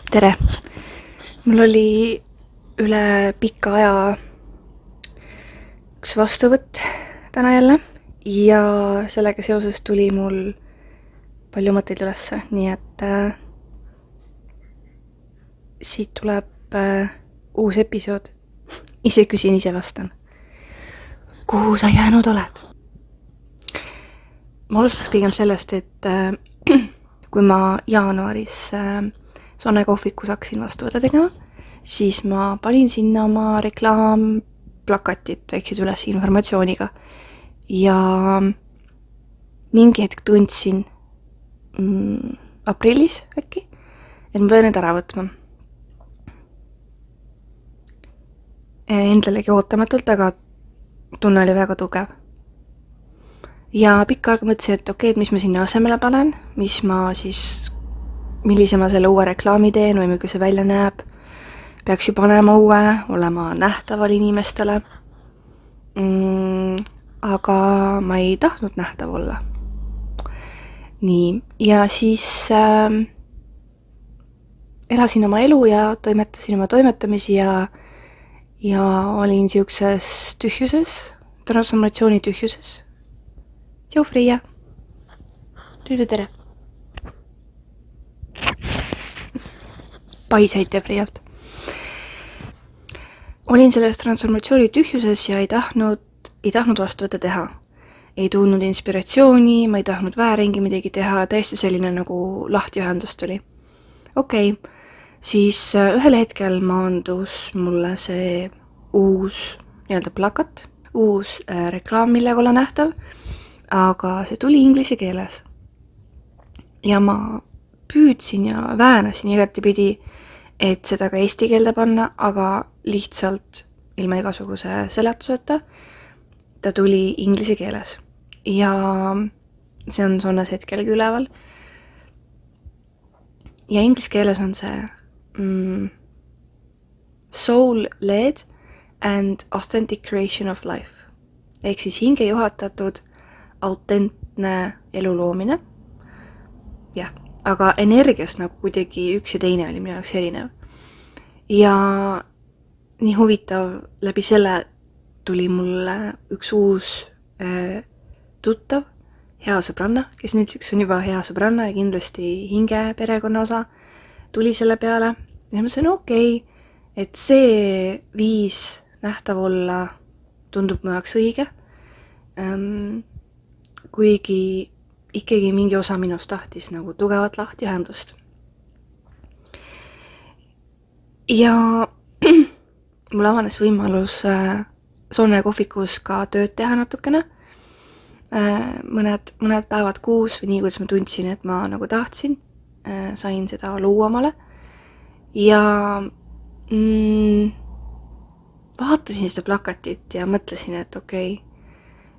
Tere! Mul oli üle pika aja üks vastuvõtt täna jälle ja sellega seoses tuli mul palju mõtteid ülesse, nii et siit tuleb uus episood. Ise küsin, ise vastan. Kuhu sa jäänud oled? Ma alustaks pigem sellest, et kui ma jaanuaris Sonne kohvikus hakkasin vastuvõtte tegema, siis ma panin sinna oma reklaamplakatit, väikseid üles informatsiooniga. Ja mingi hetk tundsin aprillis äkki, et ma pean need ära võtma. Endalegi ootamatult, aga tunne oli väga tugev. Ja pikka aega mõtlesin, et okei, et mis ma sinna asemele panen, millise ma selle uue reklaami teen või milline see välja näeb. Peaks ju panema uue, olema nähtaval inimestele. Aga ma ei tahtnud nähtav olla. Nii, ja siis elasin oma elu ja toimetasin oma toimetamisi ja olin siukses tühjuses, transformatsiooni tühjuses. Tšau, Freia! Tere! Paisaite Freialt. Olin selles transformatsiooni tühjuses ja ei tahtnud vastuvõtte teha. Ei tundnud inspiratsiooni, ma ei tahtnud vääringi midagi teha, täiesti selline nagu lahtiühendust oli. Okei, siis ühel hetkel maandus mulle see uus plakat, uus reklaam, millega olla nähtav, aga see tuli inglise keeles. Ja ma püüdsin ja väänasin igatepidi, et seda ka eesti keelde panna, aga lihtsalt ilma igasuguse seletuseta ta tuli inglise keeles. Ja see on Sonnes hetkelgi üleval. Ja inglise keeles on see soul-led and authentic creation of life. Ehk siis hinge juhatatud autentne elu loomine. Jah, aga energiast nagu kuidagi üks ja teine oli minu jaoks erinev. Ja nii huvitav, läbi selle tuli mulle üks uus tuttav, hea sõbranna, kes nüüdseks on juba hea sõbranna ja kindlasti hinge perekonna osa, tuli selle peale. Ja ma sain okei, et see viis nähtav olla tundub mu jaoks õige. Kuigi ikkagi mingi osa minust tahtis nagu tugevat lahtiühendust. Ja mul avanes võimalus Sonne kohvikus ka tööd teha natukene. Mõned päevad kuus või nii, kuidas ma tundsin, et ma nagu tahtsin. Sain seda luua omale. Ja vaatasin seda plakatit ja mõtlesin, et okei,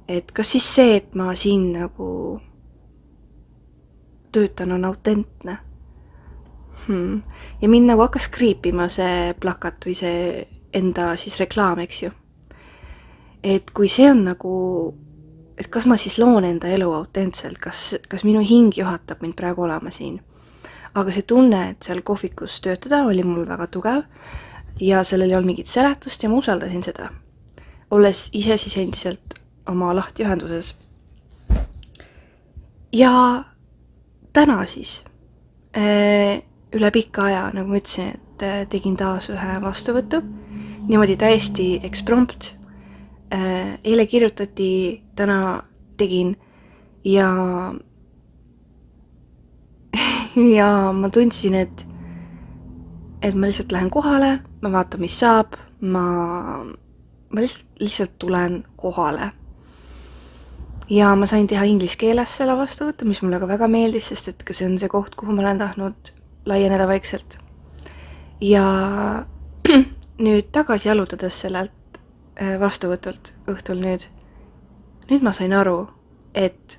et kas siis see, et ma siin nagu töötan on autentne. Ja mind nagu hakkas kriipima see plakat või see enda siis reklaam, eks ju. Et kui see on nagu, et kas ma siis loon enda elu autentselt, kas minu hing juhatab mind praegu olema siin. Aga see tunne, et seal kohvikus töötada oli mul väga tugev ja sellel ei olnud mingit seletust ja ma usaldasin seda. Olles ise siis endiselt oma lahtiühenduses. Ja täna siis üle pika aja, nagu ma ütlesin, et tegin taas ühe vastuvõttu. Niimoodi täiesti eksprompt. Eile kirjutati, täna tegin ja ma tundsin, et ma lihtsalt lähen kohale, ma vaatan, mis saab, ma lihtsalt tulen kohale. Ja ma sain teha inglise keeles selle vastuvõttu, mis mulle ka väga meeldis, sest et ka see on see koht, kuhu ma olen tahtnud laieneda vaikselt. Ja nüüd tagasi jalutades sellelt vastuvõtult õhtul nüüd ma sain aru, et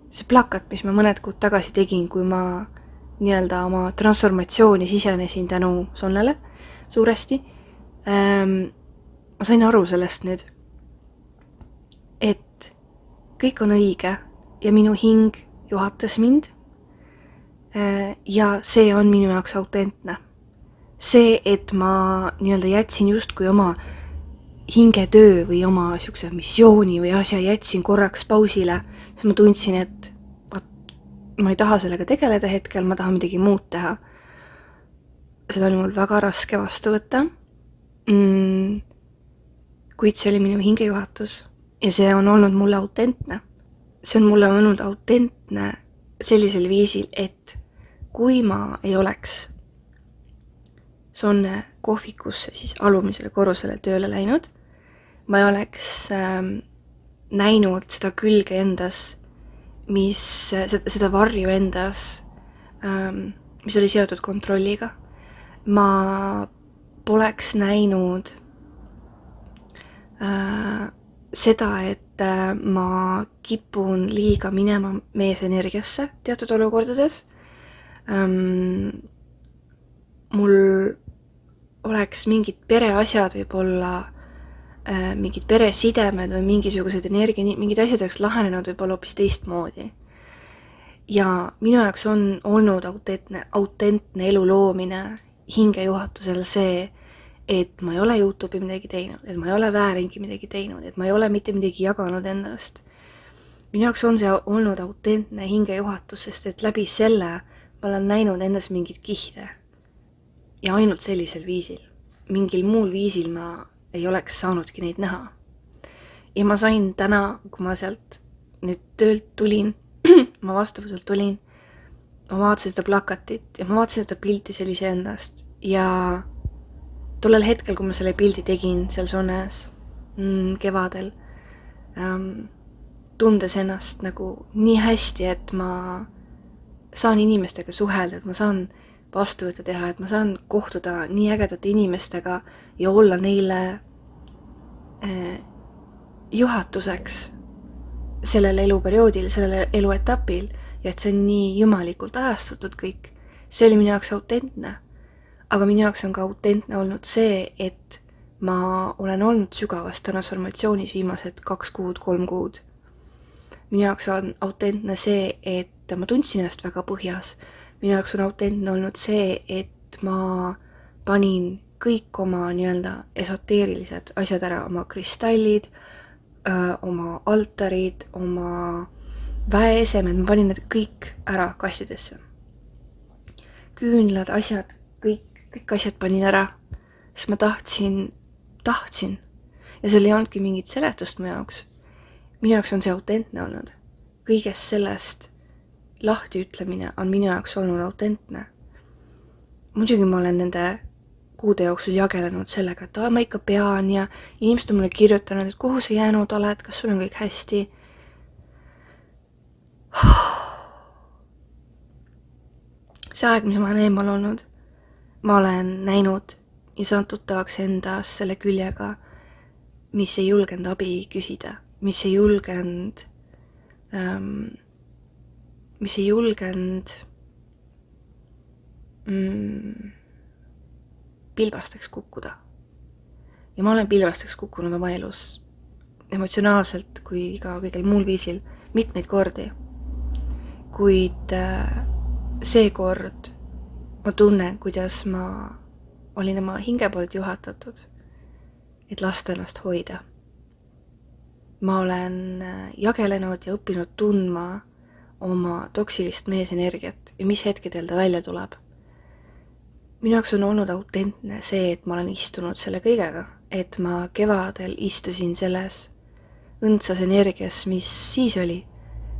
see plakat, mis ma mõned kuud tagasi tegin, kui ma oma transformatsiooni sisenesin tänu Sonnele suuresti, ma sain aru sellest nüüd, et kõik on õige ja minu hing juhatas mind ja see on minu jaoks autentne. see, et ma nii-öelda jätsin justkui oma hingetöö või oma siukse missiooni või asja jätsin korraks pausile, siis ma tundsin, et ma ei taha sellega tegeleda hetkel, ma tahan midagi muud teha. Seda oli mul väga raske vastu võtta. Kuid see oli minu hingejuhatus ja see on olnud mulle autentne. See on mulle olnud autentne sellisel viisil, et kui ma ei oleks Sonne kohvikusse siis alumisele korrusele tööle läinud, ma ei oleks näinud seda külge endas, seda varju endas, mis oli seotud kontrolliga. Ma poleks näinud seda, et ma kipun liiga minema meesenergiasse teatud olukordades. Mul oleks mingid pereasjad võib-olla, mingid peresidemed või mingisugused mingid asjad oleks lahenenud võib-olla hoopis teistmoodi. Ja minu jaoks on olnud autentne elu loomine hingejuhatusel see, et ma ei ole YouTube'i midagi teinud, et ma ei ole vääringi midagi teinud, et ma ei ole mitte midagi jaganud endast. Minu jaoks on see olnud autentne hingejuhatus, sest et läbi selle ma olen näinud endas mingid kihde. Ja ainult sellisel viisil. Mingil muul viisil ma ei oleks saanudki neid näha. Ja ma sain täna, kui ma sealt nüüd töölt tulin, ma vastuvuselt tulin, ma vaatasin seda plakatit ja ma vaatasin seda pilti sellise endast. Ja tollel hetkel, kui ma selle pildi tegin seal Sonnes kevadel, tundes ennast nagu nii hästi, et ma saan inimestega suhelda, et ma saan vastuvõtte teha, et ma saan kohtuda nii ägedate inimestega ja olla neile juhatuseks sellel eluperioodil, sellel eluetapil ja et see on nii jumalikult ajastatud kõik. See oli minu jaoks autentne. Aga minu jaoks on ka autentne olnud see, et ma olen olnud sügavas transformatsioonis viimased 2 kuud, 3 kuud. Minu jaoks on autentne see, et ma tundsin ennast väga põhjas. Minu jaoks on autentne olnud see, et ma panin kõik oma nii-öelda esoteerilised asjad ära, oma kristallid, oma altarid, oma väeesemed, ma panin need kõik ära kastidesse. Küünlad, asjad, kõik asjad panin ära, sest ma tahtsin. Ja seal ei olnudki mingit seletust mu jaoks. Minu jaoks on see autentne olnud. Kõigest sellest lahti ütlemine on minu jaoks olnud autentne. Muidugi ma olen nende kuude jooksul jagelenud sellega, et ma ikka pean ja inimesed on mulle kirjutanud, et kuhu sa jäänud oled, kas sul on kõik hästi. See aeg, mis ma olen eemal olnud, ma olen näinud ja saanud tuttavaks endas selle küljega, mis ei julgenud abi küsida, mis ei julgenud pilbasteks kukkuda. Ja ma olen pilbasteks kukkunud oma elus emotsionaalselt kui ka kõigel muul viisil mitmeid kordi. Kuid seekord ma tunnen, kuidas ma olin oma hinge poolt juhatatud, et lasta ennast hoida. Ma olen jagelenud ja õppinud tundma oma toksilist meesenergiat ja mis hetkedel ta välja tuleb. Minu jaoks on olnud autentne see, et ma olen istunud selle kõigega, et ma kevadel istusin selles õndsas energias, mis siis oli.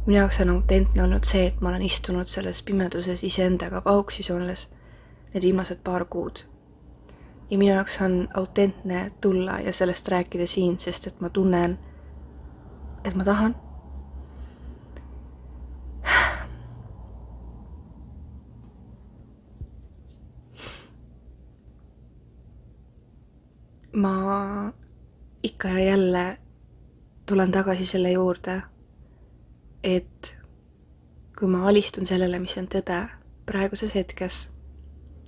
Minu jaoks on autentne olnud see, et ma olen istunud selles pimeduses iseendaga pauksis olles need viimased 2 kuud. Ja minu jaoks on autentne tulla ja sellest rääkida siin, sest et ma tunnen, et ma tahan. Ma ikka ja jälle tulen tagasi selle juurde, et kui ma alistun sellele, mis on tõde praeguses hetkes,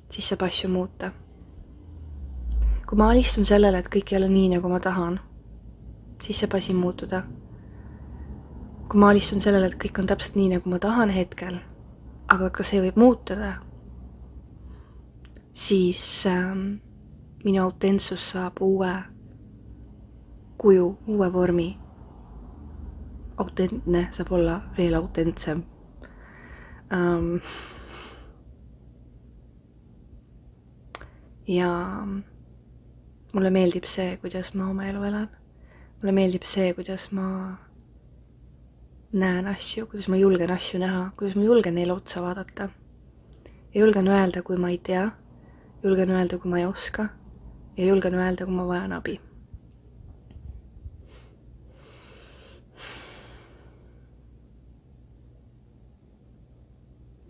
siis saab asju muuta. Kui ma alistun sellele, et kõik ei ole nii, nagu ma tahan, siis saab asi muutuda. Kui ma alistun sellele, et kõik on täpselt nii, nagu ma tahan hetkel, aga ka see võib muutuda, siis minu autentsus saab uue kuju, uue vormi. Autentne saab olla veel autentsem. Ja mulle meeldib see, kuidas ma oma elu elan. Mulle meeldib see, kuidas ma näen asju, kuidas ma julgen asju näha, kuidas ma julgen neile otsa vaadata. Ja julgen öelda, kui ma ei tea, julgen öelda, kui ma ei oska ja julgen öelda, kui ma vajan abi.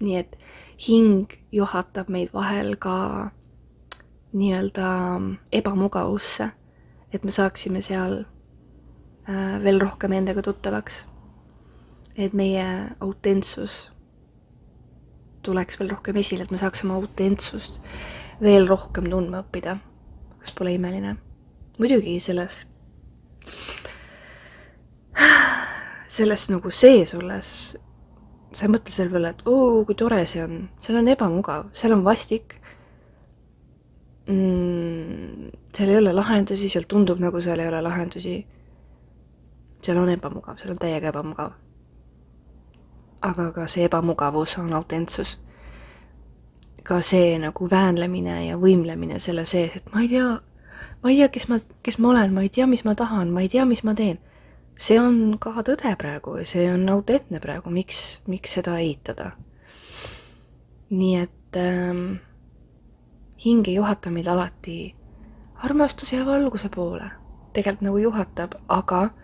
Nii et hing juhatab meid vahel ka nii-öelda ebamugavusse, et me saaksime seal veel rohkem endaga tuttavaks. Et meie autentsus tuleks veel rohkem esile, et me saaks oma autentsust veel rohkem tundma õppida. Kas pole imeline? Muidugi selles nagu sees olles sa ei mõtle selle peale, et kui tore see on. Seal on ebamugav, seal on vastik. Seal ei ole lahendusi, seal tundub nagu seal ei ole lahendusi. Seal on ebamugav, seal on täiega ebamugav. Aga ka see ebamugavus on autentsus. Ka see nagu väänlemine ja võimlemine selle sees, et ma ei tea, kes ma olen, ma ei tea, mis ma tahan, ma ei tea, mis ma teen. See on ka tõde praegu ja see on autentne praegu, miks seda eitada. Nii et hing ei juhata meid alati armastuse ja valguse poole. Tegelikult nagu juhatab, aga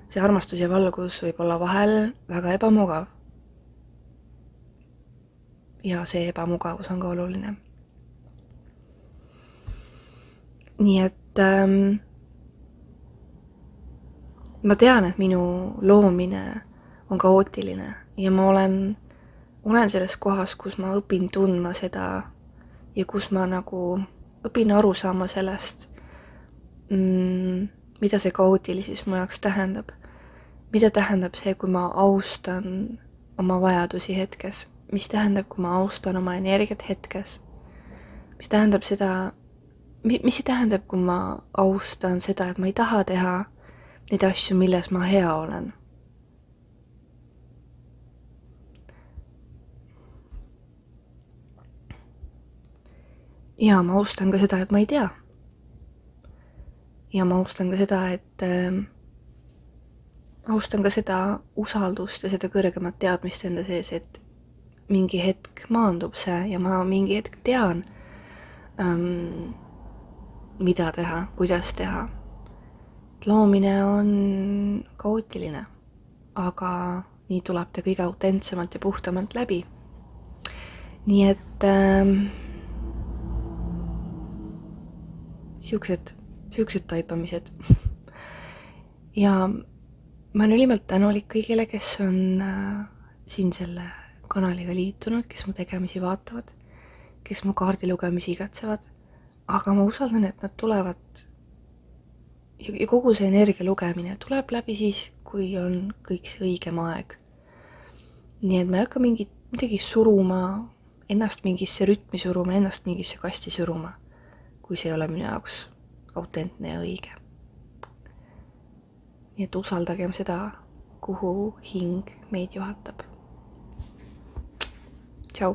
see armastus ja valgus võib olla vahel väga ebamugav. Ja see ebamugavus on ka oluline. Nii et ma tean, et minu loomine on kaootiline ja ma olen selles kohas, kus ma õpin tundma seda ja kus ma nagu õpin aru saama sellest, mida see kaootilisus mu jaoks tähendab. Mida tähendab see, kui ma austan oma vajadusi hetkes? Mis tähendab, kui ma austan oma energiat hetkes? Mis tähendab seda, mis see tähendab, kui ma austan seda, et ma ei taha teha neid asju, milles ma hea olen? Ja ma austan ka seda, et ma ei tea. Ja ma austan ka seda, et austan ka seda usaldust ja seda kõrgemat teadmist enda sees, et mingi hetk maandub see ja ma mingi hetk tean, mida teha, kuidas teha. Loomine on kaootiline, aga nii tuleb ta kõige autentsemalt ja puhtamalt läbi. Nii et siuksed taipamised. Ja ma olen ülimalt tänulik kõigile, kes on siin selle kanaliga liitunud, kes mu tegemisi vaatavad, kes mu kaardilugemisi igatsevad, aga ma usaldan, et nad tulevad ja kogu see energia lugemine tuleb läbi siis, kui on kõik see õigem aeg. Nii et ma ei hakka midagi suruma, ennast mingisse rütmi suruma, ennast mingisse kasti suruma, kui see ei ole minu jaoks autentne ja õige. Nii et usaldagem seda, kuhu hing meid juhatab. Tšau!